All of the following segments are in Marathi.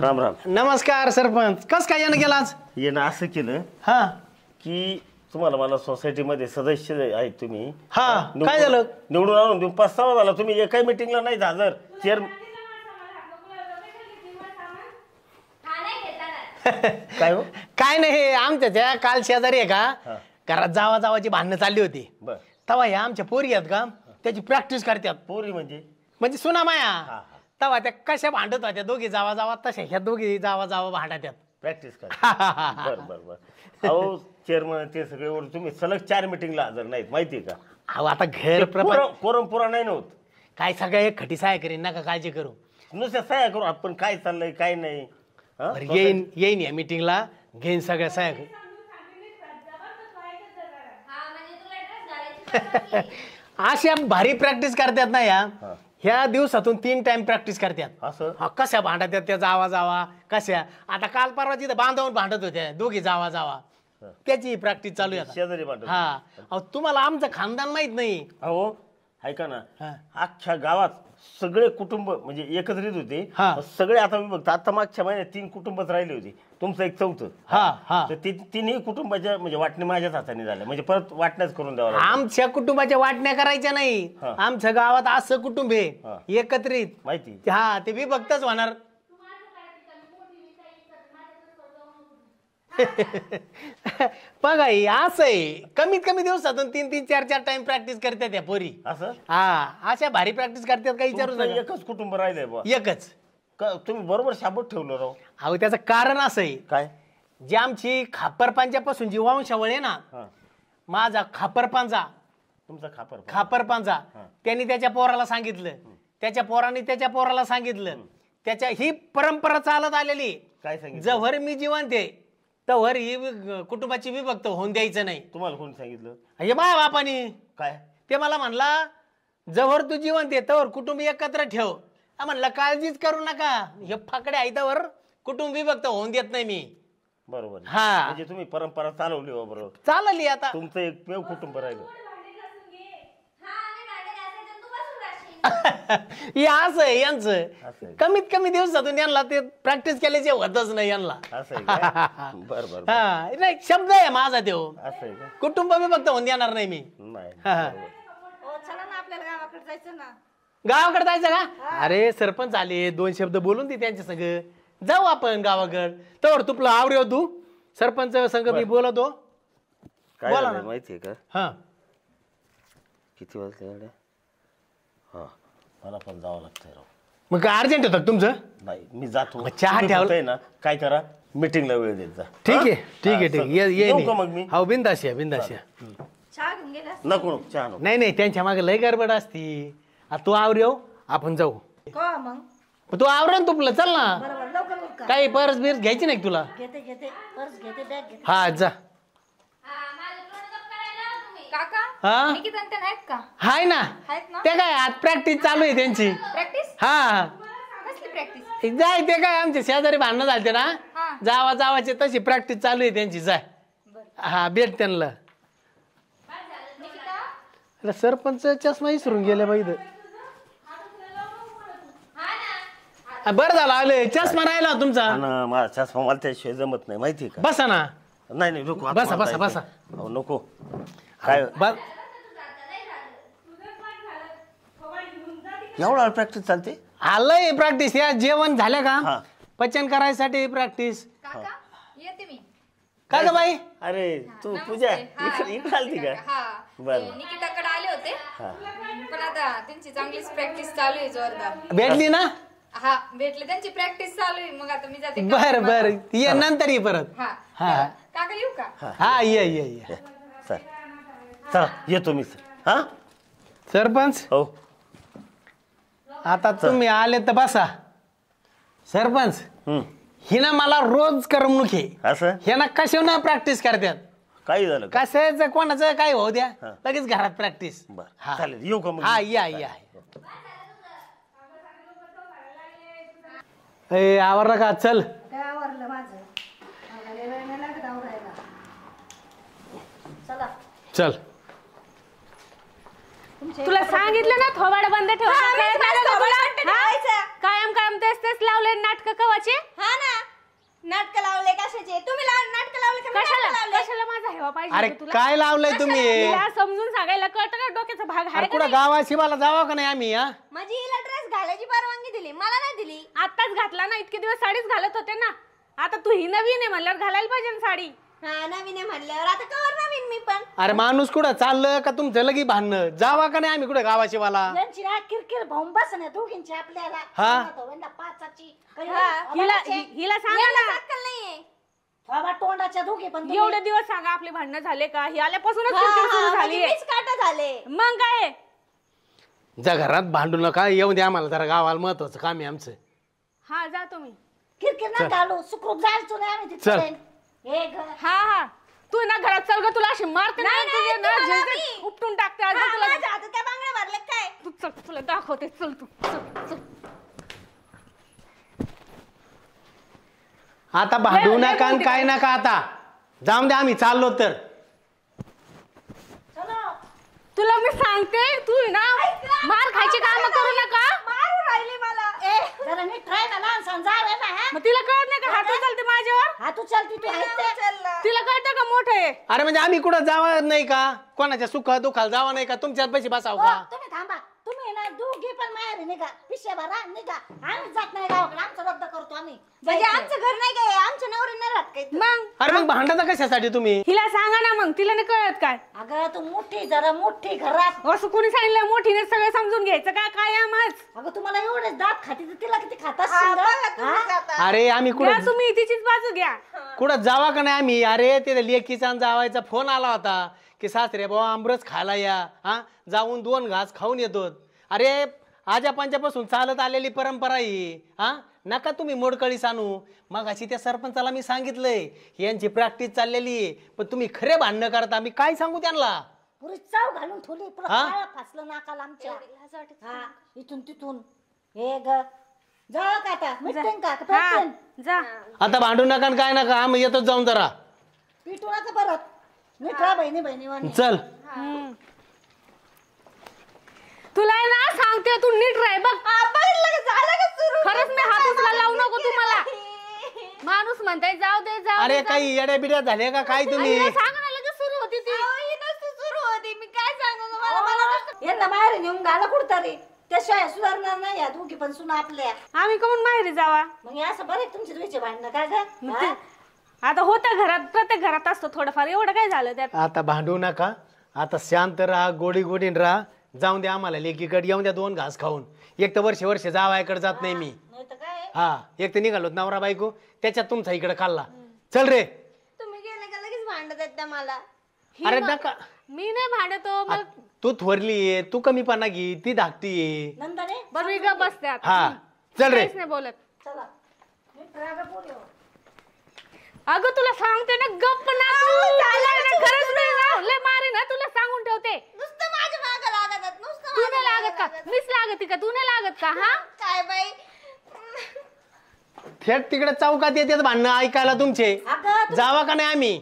राम राम. नमस्कार सरपंच. कस काय यानं गेला आज? येणं असं केलं हा की तुम्हाला मला सोसायटीमध्ये सदस्य आहेत तुम्ही. हा काय झालं? निवडून आणून देऊन पस्तावा झाला. तुम्ही एकाही मिटिंगला नाही हजर. चेअर काय हो? काय नाही, आमच्या त्या काल शेजारी आहे का घरात जावाची भांडणं चालली होती. बर. तवा ह्या आमच्या पोरी आहेत का त्याची प्रॅक्टिस करतात. पोरी म्हणजे सुना माया. तवा त्या कशा भांडत होत्या दोघी जावा तशा ह्या दोघी जावा भांडत्यात. प्रॅक्टिस करा. बर बर बर. अहो चेअरमन ते सगळे वर तुम्ही सलग 4 मिटिंगला हजर नाहीत माहितीये का? अहो आता घर कोरम पुरा नाही नव्हत. काय सगळं खटी सहाय करीन नका काळजी करू. नुसत्या सह्या करू आपण काय चाललंय काय नाही. येईन या मिटिंगला घेईन सगळ्या सहाय. अशा भारी प्रॅक्टिस करतात ना ह्या दिवसातून 3 टाइम प्रॅक्टिस करतात. असं कशा भांडतात त्या जावा कशा. आता काल परवा तिथं बांधावून भांडत होत्या दोघी जावा त्याची प्रॅक्टिस चालू आहे. शेजारी भांडत. हा अहो तुम्हाला आमचं खानदान माहित नाही. अहो ऐका ना, अख्ख्या गावात सगळे कुटुंब म्हणजे एकत्रित होते. सगळे आता विभक्त. आता मागच्या महिन्यात 3 कुटुंबच राहिले होते. तुमचं एक 4थं. तर तिन्ही कुटुंबाच्या म्हणजे वाटणे माझ्याच हाताने झाल्या. म्हणजे परत वाटण्याच करून द्यावं. आमच्या कुटुंबाच्या वाटण्या करायच्या नाही. आमच्या गावात असं कुटुंब आहे एकत्रित माहिती. हा ते विभक्तच होणार. बघा असं आहे कमीत कमी दिवसातून 3 4 टाइम प्रॅक्टिस करतात त्या पोरी. असं अशा भारी प्रॅक्टिस करतात काही विचारू. एकच कुटुंब राहिलंय एकच. तुम्ही बरोबर शाबूत ठेवलं राव. अहो त्याचं कारण असं आहे काय जी आमची खापरपांच्यापासून जी वंशावळ आहे ना माझा खापरपांचा तुमचा खापरपांचा त्यांनी त्याच्या पोराला सांगितलं. त्याच्या पोराने त्याच्या पोराला सांगितलं. त्याच्या ही परंपरा चालत आलेली. काय सांगितलं? जवळ मी जिवंत आहे तवर ही कुटुंबाची विभक्त होऊन द्यायचं नाही. तुम्हाला कोणी सांगितलं? हे माझ्या बापानी. काय ते मला म्हणला जवळ तू जिवंत आहे तवर कुटुंब एकत्र ठेव. म्हणलं काळजीच करू नका हे फाकडे आहे तवर कुटुंब विभक्त होऊन देत नाही मी. बरोबर. हा म्हणजे तुम्ही परंपरा चालवली बरोबर. चालली आता. तुमचं एकमेव कुटुंब राहिलं. हे असं आहे यांचं. कमीत कमी दिवसातून यांना ते प्रॅक्टिस केल्याचे होतच नाही यांना. नाही शब्द आहे माझा देव. कुटुंब विभक्त होऊन देणार नाही मी. गावाकडे जायचं का? अरे सरपंच आले 2 शब्द बोलून दे त्यांच्या संग जाऊ आपण गावाकड. तर तुपला आवरे तू सरपंच संग मी बोलतो. बोला ना. माहितीये का हा किती वाजले? हा मला पण जावं लागतंय राव. मग काय अर्जंट होतं तुमचं? नाही मी जातो. चहा ठेवलाय ना. काय करा मीटिंगला वेळ देत जा. ठीक आहे ठीक आहे ठीक आहे. ये मग मी. हो बिंदास या बिंदास या. नको चहा नको. नाही त्यांच्या मागे लय गडबड असती. तू आवरेव आपण जाऊ. तू आवरण तुपलं चल ना. काही पर्स बिर्स घ्यायची नाही तुला? हा जा. हाय ना ते काय आज प्रॅक्टिस चालू आहे त्यांची. हा जाय ते काय आमचे शेजारी भांडणं झालते ना जावाचे तशी प्रॅक्टिस चालू आहे त्यांची. जाय हा भेट त्यांना. सरपंच चष्मा विसरून गेले बाई. बरं झालं आले. चष्मा राहिला तुमचा. माझा चष्मा मला त्याशिवाय जमत नाही माहिती का? बसा ना. नाही नको बसा बसा बसा. नको काय एवढा प्रॅक्टिस चालते? आलंय प्रॅक्टिस. या जेवण झालं का? पचन करायसाठी प्रॅक्टिस. का ग बाई? अरे तू पूजा इकडे आलती का? बरं निकिताकडे आले होते पण आता त्यांची चांगलीच प्रॅक्टिस चालू आहे जोरदार. भेटली ना? हा भेटले त्यांची प्रॅक्टिस चालू आहे. मग आता मी जाते. बर ये नंतर ये परत. काका येऊ का? हा ये चला येतो मी. हा सरपंच हो आता तुम्ही आले तर बसा. सरपंच हिना मला रोज करमणूक आहे. असं ह्याना कशावर प्रॅक्टिस करतात. काही झालं कशाचं कोणाचं काय होऊ द्या लगेच घरात प्रॅक्टिस. चालेल येऊ का मग? हा या आवरलं का? चल चल. तुला सांगितलं ना थोबाड बंद ठेव. कुठे ठेवायचं? कायम कायम तेच तेच लावले नाटक कवाचे. हा ना, नाटक लावले कशाचे? तुम्ही नाटक लावले का? मी कशाला नाटकं लावले? कशाला माझा हेवा पाहिजे अरे होता तुला? काय लावलंय तुम्ही? तिला समजून सांगायला कळतं ना, डोक्याचा भाग अरे आहे का कुठं नाही? गावाशिवाला जावा का नाही आम्ही? हा माझी हिला ड्रेस घालायची परवानगी दिली, मला नाही दिली. आत्ताच घातला ना, इतके दिवस साडीच घालत होते ना. आता तू ही नवीन आहे म्हणल्यावर घालायला पाहिजे ना साडी. हा नवीन आहे म्हणल्यावर आता कवर नवीन मी पण. अरे माणूस कुठं चाललं का तुमचं लगी भांडणं? जावा का नाही आम्ही कुठं गावाशिवाला? यांची ना किरकिर भाऊन बस ना दोघींची आपल्याला. हा. पाचाची हिला सांगा याला ना, अक्कल नाहीये. बाबा तोंडाच्या दोघी पण तुम्ही. एवढे दिवस सांगा आपले भांडणं झाले का? ही आल्यापासूनच हा, किरकिर सुरू हा, झाली म्हणजे मीच काटा झाले. मग काय? जा घरात भांडू नका, येऊन द्या आम्हाला जरा गावाला महत्वाचं काम आहे आमचं. हा जा तुम्ही. किरकिर ना घालू सुखरूप जायचो नाही आम्ही चल. तिथे. हे ग हा हा तू ना घरात चल ग, तुला अशी मारते ना, नाही, नाही, तुझे ना तुम्हाला झिंझिट मी- उपटून टाकते आज हा, तुला. माझ्या हातात त्या बांगड्या भरल्या काय? तू चल, तुला दाखवते, चल तू चल चल. आता भांडू लय नका आणि मोठी काय नका, आता जाऊन द्या आम्ही चाललो तर. तुला मी सांगते, तू ना मार खायची काम करू नका. मारू राहिली मला. जरा नीट राह ना, लहान सण जावे ना. हा? मग तिला कळत नाही का हात उचलते माझ्यावर? हा तू चलती तू आहेस ते. चल. तिला कळतं का मोठं आहे? अरे म्हणजे आम्ही कुठं जावा नाही का? कोणाच्या सुख दुखाला जावा नाही का? तुमच्यात पैसे बसाव हो, का? तुम्ही थांबा. तुम्ही ना दोघी पण माहेरी निघा, पिशव्या भरा निघा. आम्ही जात नाही गावाकडे, आमचं रद्द करतो आम्ही. म्हणजे आमचं घर नाही काय, आमच्या नवरी नाही राहत काय इथं. मग अरे मग भांडता कशासाठी तुम्ही? हिला सांगा ना, मग तिला नाही कळत काय? अगं तू मोठी जरा मोठी घरात. असं कोणी सांगितलं मोठीने सगळं समजून घ्यायचं का? कायमच अगं तुम्हाला एवढे दात खाती तर तिला किती खात हा, असशील ग? बघा तुम्हीच हा? आता. अरे आम्ही घ्या कुठं तुम्ही तिचीच बाजू घ्या. कुठं जावा का नाही आम्ही? अरे ते लेकीचा आणि जावायचा फोन आला होता की सासरे बाबा आमरस खायला या. हा जाऊन 2 घास खाऊन येतो. अरे आजापांच्यापासून चालत आलेली परंपरा ही. हा नका तुम्ही मोडकळी सांगू. मग अशी त्या सरपंचाला मी सांगितलंय यांची प्रॅक्टिस चाललेली आहे, पण तुम्ही खरे भांडणं करता. मी काय सांगू त्यांना? पुरी चाव घालून ठेवली पुरं हा? काळं फासलं नाकाला आमच्या. लाज वाटत हा इथून तिथून. हे ग जाऊ का आता मिटून का हा पेटून? जा. आता भांडू नका आणि काय नका, आम्ही येतोच जाऊन जरा. पिटून आता परत नीट राहा बहिणी बहिणी. चल. तुला आहे ना सांगते, तू नीट राह बघ. बघितलं का, झालं का सुरू? खरंच मी हात उचला लावू नको तुम्हाला. माणूस म्हणताय जाऊ दे जाऊ अरे दे, काही येड्या बिड्या झाले का काय तुम्ही? आणि सांग ना, लगेच सुरू होती ती. अहो, ही नुसती सुरू होती. मी काय सांगू तुम्हाला? मला नुसतं- यांना बाहेर नेऊन घाला कुठतरी, त्याशिवाय सुधारणार नाही या दोघी पण सुना आपल्या. आम्ही कमून माहेरी जावा. मग हे असं बरे तुमचे दोघीचे भांडणं काय ग? मग ते- आता होतं घरात, प्रत्येक घरात असतो थोडंफार. एवढं काय झालं त्यात? आता भांडू नका, आता शांत राहा, गोडी गोडीन राहा. जाऊन द्या आम्हाला लेकीकडे, येऊन द्या 2 घास खाऊन. एक तर वर्ष जावायकडे जात नाही मी. नाही तर काय हा एक तर निघालो नवरा बायको, त्याच्यात तुमचा इकडे खाल्ला. चल रे. तुम्ही गेले का लगेच भांडत आहेत त्या मला. अरे नका, मी नाही भांडतो मग. तू थोरली, तू कमीपणा घे, ती धाकटी आहे. नंदने बरं मी गप्प बसते आता. हा चल रे. काहीच नाही बोलत. चला नीट राहा ग पोरी हो. अगं तुला सांगते ना, गप्प ना तू. तुला ना खरंच नाही ना, लय मारी ना तुला सांगून ठेवते. नुसतं माझ्या मागं लागत आहेत, नुसतं तू माझ्या नाही मागं लागत का? लागत. मीच लागते का? तू नाही लागत का? हा काय बाई, थेट तिकडे चौकात येतात भांडणं ऐकायला तुमचे. अगं जावा का नाही आम्ही?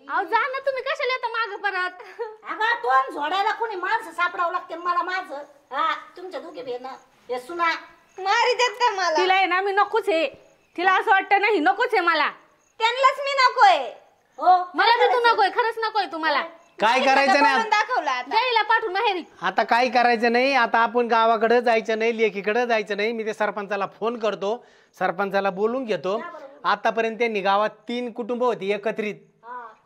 अहो जा ना, तुम्ही कशाला येता माग परत? अगं तोंड झोडायला कोणी माणसं सापडावं लागते मला माझं. हा तुमच्या दोघी बहिण हे सुना. मारी देत का मला? तिला आहे ना मी नकोच आहे. तिला असं वाटतं नाही नकोच आहे मला. त्यांनाच मी नकोय. हो मला बी तू नकोय, खरंच नकोय तुम्हाला. काय करायचं नाही बोलून दाखवलं आता. जाईला पाठवून माहेरी. आता काय करायचं नाही. आता आपण गावाकडे जायचं नाही, लेकीकडे जायचं नाही. मी ते सरपंचाला फोन करतो, सरपंचाला बोलून घेतो. आतापर्यंत त्यांनी गावात 3 कुटुंब होती एकत्रित.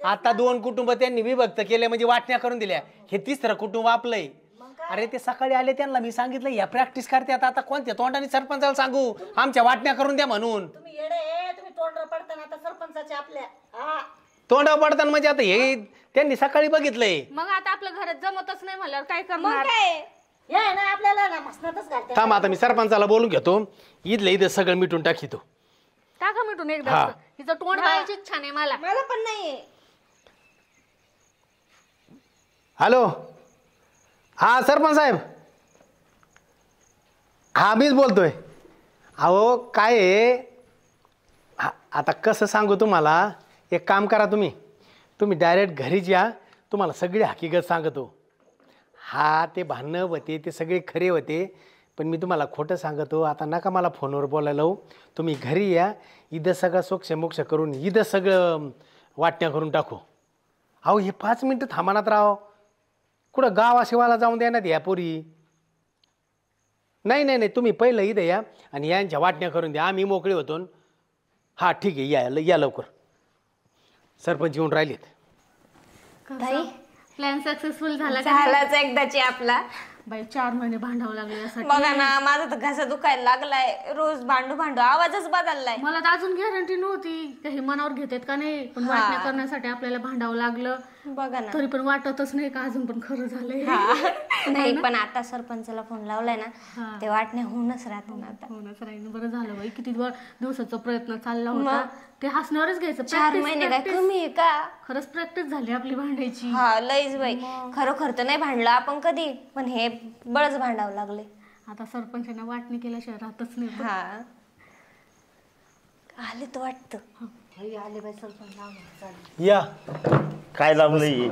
आता 2 कुटुंब त्यांनी विभक्त केले, म्हणजे वाटण्या करून दिल्या. हे 3रं कुटुंब आपलंय. अरे ते सकाळी आले, त्यांना मी सांगितलं या प्रॅक्टिस करतात. आता कोणत्या तोंडाने सरपंचाला सांगू आमच्या वाटण्या करून द्या म्हणून? तुम्ही येडे, तुम्ही तोंड पडताना आता सरपंचाचे आपल्या. हा तोंडावर पडताना म्हणजे आता हे त्यांनी सकाळी बघितलंय. मग आता आपलं घरात जमतच नाही म्हणल्यावर काय मग करणार? काय? हे ना आपल्याला ना मसनातच घालते. थांब, आता मी सरपंचाला बोलून घेतो. इथलं इथं सगळं मिटून टाकीतो. टाका मिटून एकदा. हा. हिचं तोंड पाहायची इच्छा नाही मला. मला पण नाहीये. हॅलो, हा सरपंच साहेब. हा मीच बोलतोय. अहो काय आहे, आता कसं सांगू तुम्हाला. एक काम करा, तुम्ही डायरेक्ट घरीच या, तुम्हाला सगळी हकीकत सांगतो. हा ते भांडणं होते ते सगळे खरे होते, पण मी तुम्हाला खोटं सांगतो, आता नका मला फोनवर बोलायला लावू. तुम्ही घरी या, इथं सगळं सोक्ष करून इथं सगळं वाटण्या करून टाकू. अहो हे 5 मिनटं थांबानात राव, कुठं गावाशिवाला जाऊन द्या ना या पोरी. नाही तुम्ही पहिलं इथं या आणि यांच्या वाटण्या करून द्या, आम्ही मोकळे होतो. हा ठीक आहे, या लवकर. सरपंच येऊन राहिलेत. प्लॅन सक्सेसफुल झाला का? झालाच एकदाची आपला. बाई 4 महिने भांडावं लागले यासाठी. बघा ना, माझा तर घसा दुखायला लागलाय. रोज भांडू आवाजच बदललाय. मला तर अजून गॅरंटी नव्हती काही मनावर घेतात का नाही, पण वाटण्या करण्यासाठी आपल्याला भांडावं लागलं. बघा ना, तरी पण वाटतच नाही का अजून पण खरं झालंय. नाही पण आता सरपंचाला फोन लावलाय ना, ते वाटण्या होऊनच राहतात आता. होणच राहील. बरं झालं बाई, किती दिवसाचा प्रयत्न चालला होता. ते हसणारच घ्यायचं. 4 महिने काय कमी आहे का? खरंच प्रॅक्टिस झाली आपली भांडायची. हा लईच बाई. खरोखर तर नाही भांडला आपण कधी, पण हे बळच भांडावं लागले. आता सरपंचांना वाटणी केल्याशिवाय राहतच नाही. हा आले तर वाटतं. या काय लावलंय?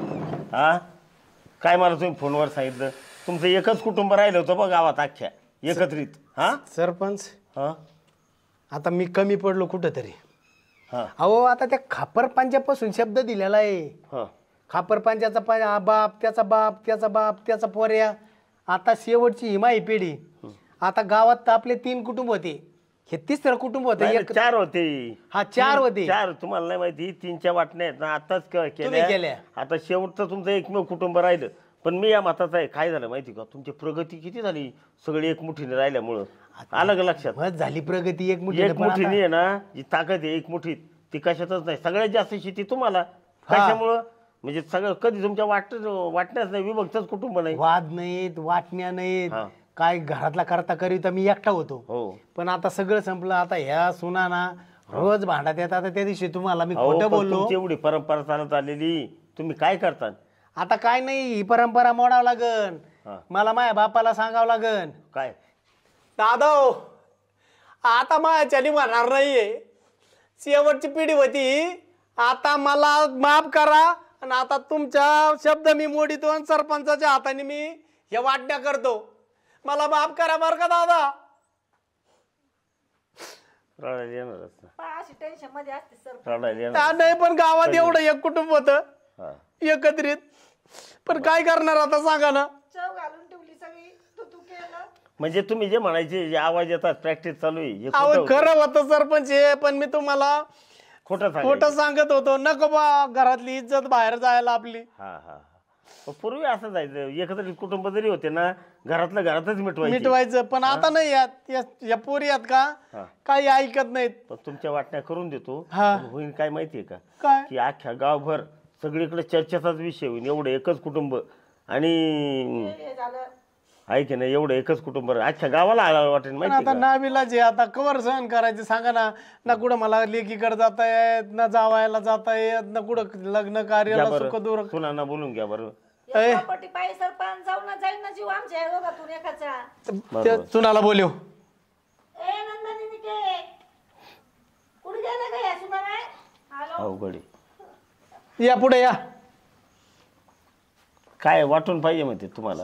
हा काय मला तुम्ही फोनवर सांगितलं? तुमचं एकच कुटुंब राहिलं होतं बघ गावात अख्ख्या एकत्रित. हा सरपंच, हा आता मी कमी पडलो कुठंतरी. हा अहो आता त्या खापरपांच्यापासून शब्द दिलेला आहे. हा खापरपांच्याचा बाप, त्याचा बाप, त्याचा बाप, त्याचा पोऱ्या. आता शेवटची हिमाई पिढी. आता गावात तर आपले 3 कुटुंब होते, हे 3रं कुटुंब होते. 4 होते. हा 4 होते. 4 तुम्हाला नाही माहिती? 3च्या वाटण्या आहेत ना आताच केल्या. केल्या. आता शेवटचं तुमचं एकमेव कुटुंब राहिलं. पण मी या मताचा आहे. काय झालं माहिती का, तुमची प्रगती किती झाली सगळी एकमुठीने राहिल्यामुळं. आलं का लक्षात? मग झाली प्रगती एकमुठीने आहे ना, जी ताकद आहे एकमुठीत ती कशातच नाही. सगळ्यात जास्त शेती तुम्हाला. कशामुळं? म्हणजे सगळं कधी तुमच्या वाटण्याच नाही, विभक्तच कुटुंब नाही. वाद नाहीत, वाटण्या नाहीत, काय घरातला करता करीता मी एकटा होतो. पण आता सगळं संपलं. आता ह्या सुना ना रोज भांडत येतात. आता त्या दिवशी तुम्हाला मी खोटं बोललो. एवढी परंपरा चालत आलेली, तुम्ही काय करता? आता काय नाही, ही परंपरा मोडावं लागन. मला माझ्या बापाला सांगावं लागन. काय दादा आता माझ्याच्याने म्हणणार नाहीये, शेवटची पिढी होती. आता मला माफ करा. आणि आता तुमचा शब्द मी मोडीतो आणि सरपंचाच्या हाताने मी हे वाटण्या करतो. मला माफ करा बरं का दादा. रडायला येणारच ना. अशी टेन्शन मध्ये असते सर. रडायला येणार. नाही पण गावात एवढं एक कुटुंब होतं एकत्रित. पण काय करणार आता सांगा ना. चव घालून ठेवली सगळी. तू केलं म्हणजे तुम्ही जे म्हणायचे जे आवाज येतात प्रॅक्टिस चालू आहे हे अहो खरं होतं सरपंच हे. पण मी तुम्हाला खोटं सांगत होतो. नको बा, घरातली इज्जत बाहेर जायला आपली. पूर्वी असं जायचं. एकत्रित कुटुंब जरी होते ना, घरातलं घरातच मिटवायचं. पण आता नाही. या पोरी आहेत का काही ऐकत नाहीत. तुमच्या वाटण्या करून देतो. होईल काय माहितीये का, काय की अख्ख्या गावभर सगळीकडे चर्चेचाच विषय होईल. एवढं एकच कुटुंब आणि आहे की नाही, एवढं एकच कुटुंब अख्ख्या गावाला आला वाटेल माहिती. आता नाविलाज आता कवर सहन करायचे सांगा ना. ना कुठं मला लेकीकडे जाता येत, ना जावायला जाता येत, ना कुठं लग्न कार्याला सुख दूर. सुनांना बोलून घ्या बरं. प्रॉपर्टी पाहिजे सरपंच. जाऊ ना, जाईल ना जीव आमच्या दोघातून एकाचा. सुनाला बोलव. ए नंदनी के कुठे गेला का या सुना नाही? अवघड या पुढे या. काय वाटून पाहिजे माहिती तुम्हाला?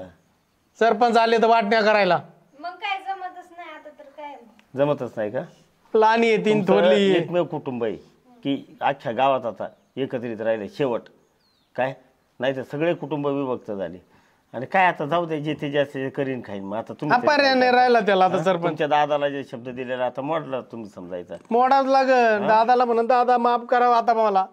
सरपंच आले तर वाटण्या करायला. मग काय जमतच नाही आता तर काय. जमतच नाही का? लहान आहे, 3 थोरली. एकमेव कुटुंब आहे की अख्ख्या गावात आता एकत्रित राहिले शेवट. काय नाही तर सगळे कुटुंब विभक्त झाले. आणि काय आता जाऊ दे, जे ते जास्त करीन खाईन. मग आता पर्याय नाही राहिला त्याला. आता सरपंच तुमच्या दादाला जे शब्द दिलेला आता मोडला तुम्ही समजायचा. मोडाच लागन. दादाला म्हणून दादा माफ करावं आता मला.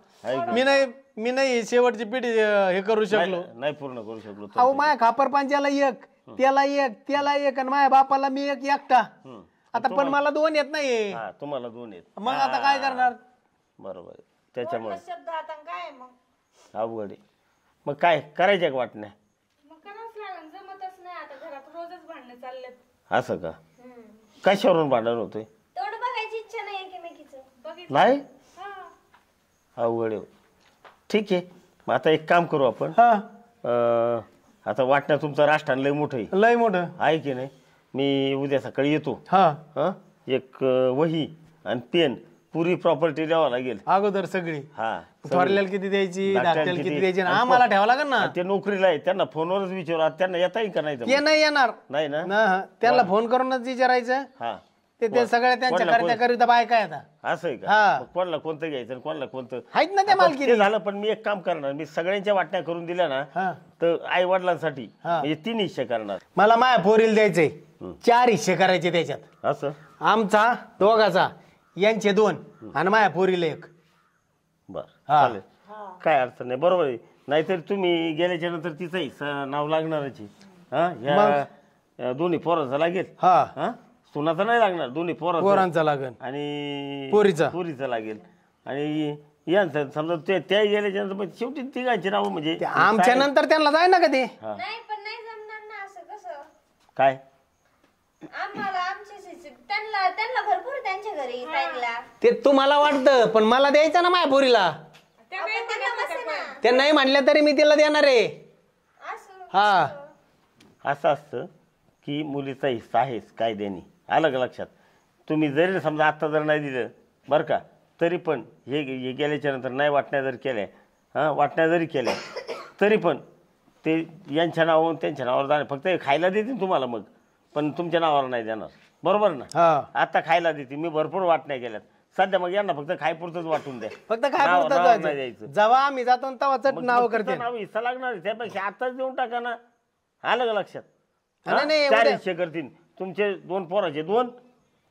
मी नाही शेवटची पिढी हे करू शकलो. नाही पूर्ण करू शकलो. अहो माझ्या खापरपांच्याला एक, त्याला एक आणि माझ्या बापाला मी एकटा. आता पण मला 2 येत नाही. तुम्हाला 2 येत. मग आता काय करणार? बरोबर आहे. त्याच्यामुळे शब्द आता काय मग अवघड आहे. मग काय करायच्या वाटण्या? मग करावंच लागेल. जमतच नाही आता, घरात रोजच भांडणं चाललेत. असं का? कशावरून भांडण होतोय? तेवढं बघायची इच्छा नाही एकमेकीचं. नाही अवघड आहे. ठीक आहे, मग आता एक काम करू आपण. आता वाटण्या तुमचं राष्ट्रान लय मोठं आहे. लय मोठं आहे की नाही? मी उद्या सकाळी येतो. एक वही आणि पेन पुरी प्रॉपर्टी द्यावं लागेल अगोदर सगळी हा थोरल्याला किती द्यायची, धाकट्याला धाकट्याला किती किती? द्यायची आणि आणि आम्हाला ठेवावं लागेल ना. आणि ते नोकरीला आहे त्यांना फोनवरच विचारा त्यांना येता येईल का नाही ते जमत? नाही येणार नाही ना ना, त्यांना फोन करूनच विचारायचं. हा ते सगळ्या त्यांच्या करत्या बायका येतात. असं आहे का हा. मग कोणाला कोणतं घ्यायचं आणि कोणाला कोणतं आहेत ना त्या आता मालकी. ते झालं पण मी एक काम करणार मी सगळ्यांच्या वाटण्या करून दिल्या ना हा. तर आई वडिलांसाठी हा. म्हणजे 3 हिस्से करणार मला माया पोरीला द्यायचंय 4 हिस्से करायचे त्याच्यात. असं आमचा दोघाचा, यांचे 2 आणि माया पोरीला 1. बर हा. चालेल काय अडचण नाही बरोबर आहे. नाहीतर तुम्ही गेल्याच्या नंतर तिचा हिस्सा नाव लागणारच आहे. हा ह्या दोन्ही पोरांचा लागेल. हा हा सुनाचा नाही लागणार दोन्ही पोरांचा लागेल आणि पोरीचा लागेल आणि यांचं समजा त्या गेल्याच्या नंतर मग शेवटी तिघांची नाव म्हणजे आमच्या नंतर त्यांना जाय ना कधी. हा. नाही पण नाही जमणार ना असं कसं काय आम्हाला आमचे त्यांना त्यांना भरपूर त्यांच्या घरी ताईंला ते तुम्हाला वाटतं पण मला द्यायचं ना माझ्या पोरीला. आपण त्यांना बसे ना ते नाही म्हणल्या तरी मी तिला देणार आहे. असं हा असं असतं की मुलीचा हिस्सा आहेच कायद्याने आलं का लक्षात. तुम्ही जरी समजा आत्ता जर नाही दिलं बरं का तरी पण हे गेल्याच्या नंतर नाही वाटण्या जर केल्या हां वाटण्या जरी केल्या तरी पण ते यांच्या नावावरून त्यांच्या नावावर जाणार. फक्त हे खायला देतील तुम्हाला मग पण तुमच्या नावावर नाही देणार बरोबर ना. हा आता खायला देते मी भरपूर वाटण्या केल्यात सध्या मग यांना फक्त खायपुरतच वाटून द्या. फक्त काय नावावर नाही बोलतात द्यायचं. जेव्हा आम्ही जातो तेव्हा चट मग नाव तुमचं करते. नाव हिस्सा लागणार आहे. त्यापेक्षा आताच देऊन टाका ना आलं का लक्षात. नाही, नाही, 4 उद्या- हिस्से करतील तुमचे 2 पोराचे 2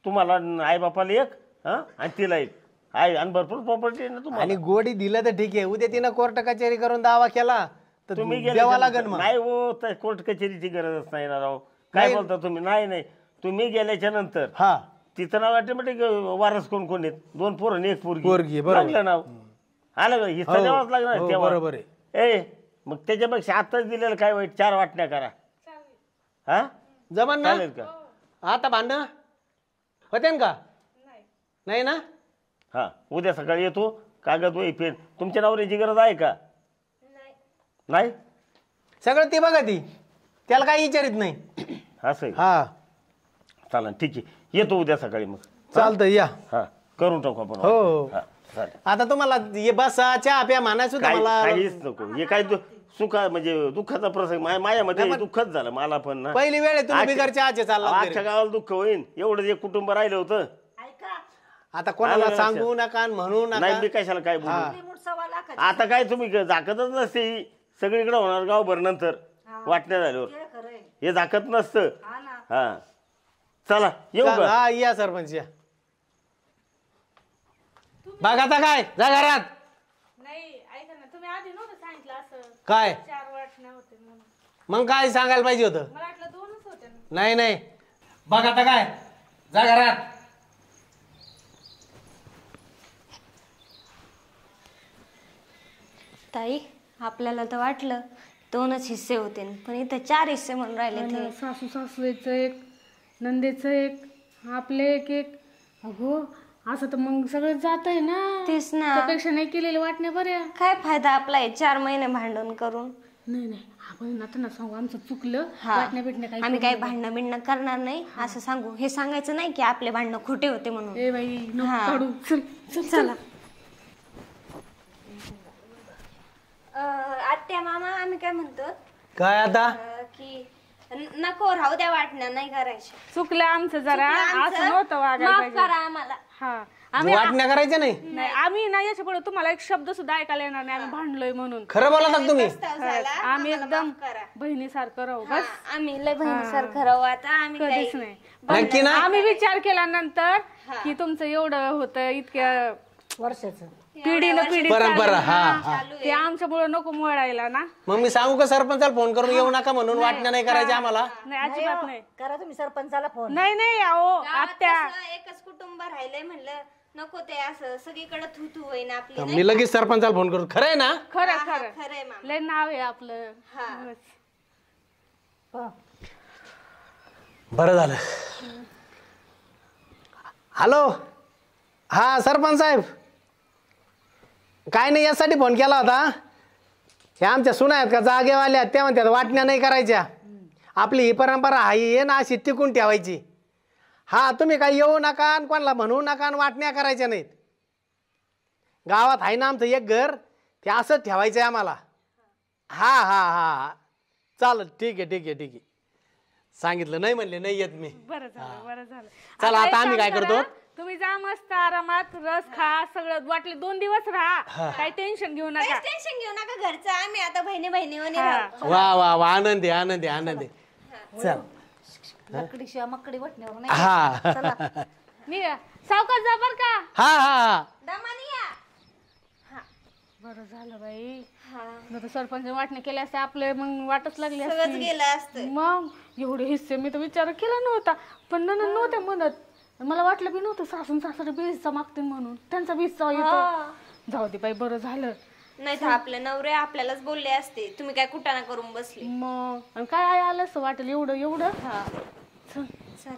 तुम्हाला आई बापाला 1 आणि तिला 1 आई आणि भरपूर प्रॉपर्टी आहे ना तुम्हाला. आणि गोडी दिलं तर ठीक आहे. उद्या तिनं कोर्ट कचेरी करून दावा केला तर तुम्ही द्यावा लागेल गेल्याच्या मग. नाही हो तर कोर्ट कचेरीची गरजच नाही ना राव. काय बोलता तुम्ही. नाही तुम्ही गेल्याच्या नंतर हा तिचं नाव ऑटोमॅटिक वारस कोण आहेत 2 पोरं आणि 1 पोरगी, पोरगी बरोबर. लागलं नाव आलं का हिस्सा हो, द्यावाच लागणार हो, तेव्हा. बरोबर आहे. मग त्याच्यापेक्षा आताच दिलेलं काय वाईट 4 वाटण्या करा. हा जमान ना चालेल का. आता भांडण होते का. नाही ना. हा उद्या सकाळी येतो कागद वही पेन. तुमच्या नवऱ्याची गरज आहे का. नाही सगळं ती बघा ती त्याला काही विचारित नाही. असं आहे. हा चालेल ठीक आहे येतो उद्या सकाळी मग. चालतं या. हा करून टाकू आपण. हो. हा, चालेल. आता तुम्हाला हे बसा चहा प्या म्हणा सुद्धा मला काहीच नको. हे काय सुखा म्हणजे दुःखाचा प्रसंग माझ्यामध्ये दुःखच झालं मला पण ना. पहिली वेळ आहे तुम्ही बिगर चहाचे चालला आजच्या गावाला दुःख होईल एवढं एक कुटुंब राहिलं होतं. ऐका आता कोणाला सांगू नका आणि म्हणू नाही नका. मी कशाला काय बोलू. लिमिट 1.25 लाखाची आता काय तुम्ही झाकतच नसते ही. सगळीकडे होणार गावभर नंतर वाटण्या झाल्यावर हे खरंय हे झाकत नसतं. हा ना. हा चला येऊ का. हा या सरपंच या. बघा आता काय जा घरात. नाही ऐका ना तुम्ही आधी नव्हतं सांगितलं असं काय 4 वाटण्या होते म्हणून. मग काय सांगायला पाहिजे होतं. मला वाटलं 2च होते ना. नाही नाही बघा आता काय जा घरात. ताई आपल्याला तर वाटलं 2च हिस्से होते पण इथं 4 हिस्से म्हणून राहिले ते. सासू सासरेचं 1 नंदेचं 1 आपले 1 अगो असं तर मग सगळं जात आहे ना. तेच ना त्यापेक्षा नाही केलेले वाटण्या बऱ्या. काय फायदा आपला हे 4 महिने भांडण करून. नाही आपण आता ना सांगू आमचं चुकलं. हा. वाटण्या बिटण्या काही आम्ही काही भांडणं बिंडणं करणार नाही असं सांगू. हे सांगायचं नाही की आपले भांडणं खोटे होते म्हणून. ए बाई नको हा. काढू. चला आत्या मामा आम्ही काय म्हणतो काय आता की नको राहू द्या वाटण्या नाही करायच्या. चुकलं आमचं जरा चुकलं आमचं. असं नव्हतं वागायला माफ पाहिजे. करा आम्हाला. हा आम्ही वाटण्या करायच्या नाही. नाही आम्ही ना याच्या पुढे तुम्हाला एक शब्द सुद्धा ऐकायला येणार नाही. आम्ही भांडलोय म्हणून. खरं बोला ना तुम्ही. प्रस्ताव झाला, आम्ही आम्हाला एकदम माफ करा. बहिणीसारखं राहू हा, बस. आम्ही लय बहिणीसारखं राहू आता. आम्ही कधीच काही नाही. नक्की ना. आम्ही विचार केल्यानंतर की तुमचं एवढं होतं इतक्या वर्षाचं पिढीनं पिढी परंपरा हा हा. ते आमच्यामुळे नको मोडायला ना. मग मी सांगू का सरपंचाला फोन करून येऊ नका म्हणून वाटण्या नाही करायच्या आम्हाला. नाही अजिबात नाही. करा तुम्ही सरपंचाला फोन. नाही अहो गावात आत्या कसं एकच कुटुंब राहिलंय म्हणलं नको ते असं सगळीकडे थू होईना आपली. मी लगेच सरपंचाला फोन करू. खरं आहे ना. खरं खरंय मामा. लय नाव आहे आपलं. हा. बस. बरं झालं. हॅलो हा सरपंच साहेब काय नाही यासाठी फोन केला होता. हे आमच्या सुना आहेत का जागेवाल्या त्या म्हणतात वाटण्या नाही करायच्या. आपली ही परंपरा आहे ना अशी टिकून ठेवायची. हा तुम्ही काही येऊ नका आणि कोणाला म्हणू नका आणि वाटण्या करायच्या नाहीत. गावात आहे ना आमचं एक घर, ते असंच ठेवायचंय आम्हाला. हा हा हा चालत, ठीक आहे ठीक आहे ठीक आहे. सांगितलं नाही म्हणले नाही येत मी. बरं झालं बरं झालं. चला आता आम्ही काय काम करतो, करा, तुम्ही जा मस्त आरामात, रस खा, सगळं वाटले 2 दिवस राहा, काही टेन्शन घेऊ नका. टेन्शन घेऊ नका घरचं, आम्ही आता बहिणी राहू. वा वा वा आनंद आहे आनंद आहे आनंद आहे. चल लकडी शिवाय मकडी वाटण्यावर नाही. हा निघा सावकाश जा बर का. हा हा बरं झालं बाई. आता सरपंच वाटणे केले असते आपले, मग वाटच लागली असती. गेलं असतं. मग एवढे हिस्से मी तर विचार केला नव्हता, पण नंतर नव्हत्या म्हणत. मला वाटलं बी नव्हतं सासून सासरे बीजचा मागतील म्हणून, त्यांचा बीजचा येतो. जाऊ दे बाई बरं झालं. नाही तर आपले नवरे आपल्यालाच बोलले असते, तुम्ही काय कुटाणा करून बसले. मग आणि काय आलं असं वाटेल एवढं. चला